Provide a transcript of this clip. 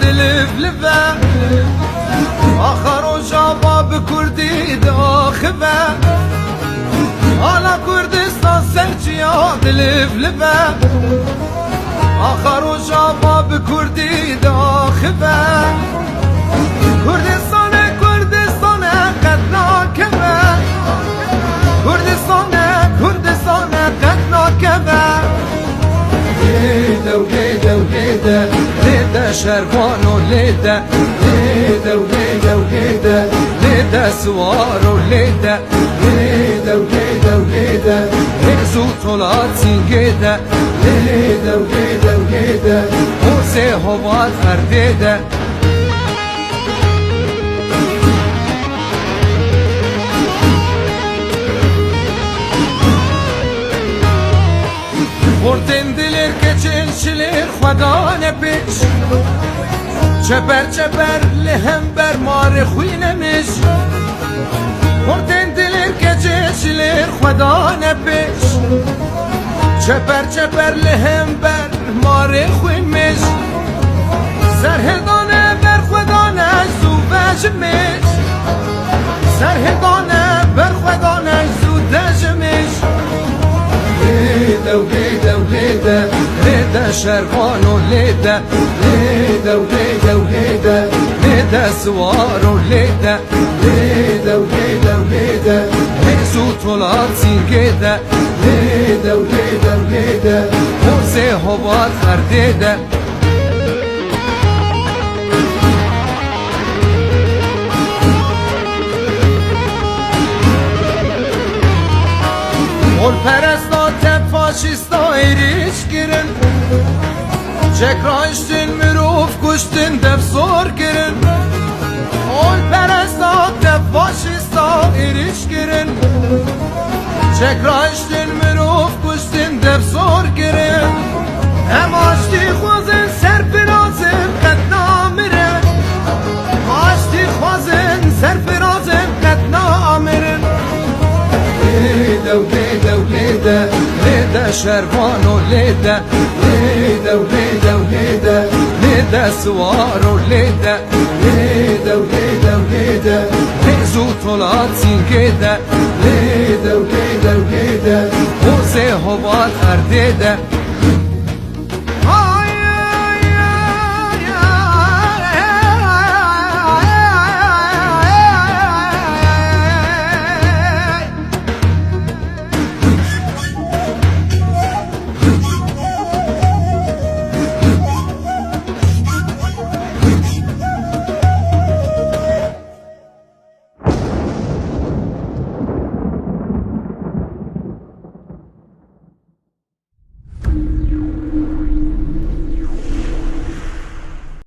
دلف لفه آخر و جابا بکردی داخبه آلا کردستان سرچیا دلف لفه آخر و جابا بکردی داخبه کردستان قد ناکبه کردستان قد ناکبه لیده و لیده و لیده لیده شروان و لیده لیده و لیده و لیده لیده سوار و لیده لیده و لیده و لیده هزو طولات سینگیده لیده و لیده و لیده موسه هوات فردیده Vurdin dilir geçinçilir Xudane piç Çeper lehember mari xuynemiş Vurdin dilir geçinçilir Xudane piç Çeper lehember mari xuynemiş Serhedane ber Xudane zu vejmiş Serhedane ber Xudane zu dejmiş ليده وليده وليده ليده شرفان وليده ليده وليده وليده ليده سوار وليده ليده وليده وليده هيسو طولات سينجيده ليده وليده وليده موسي هوبات خرديده Olperestante faşista eriş girin Çekraştin müruf kuştin defsor girin Olperestante faşista eriş girin Çekraştin müruf kuştin defsor girin Hem açtı xwazin serfirazim qed namirin Açtı xwazin serfirazim qed namirin ليده وليده وليده ليده شرفان وليده ليده وليده وليده ليده سوار وليده ليده وليده وليده هيزو طولات سينجيده ليده وليده وليده موسي هوبات خرديده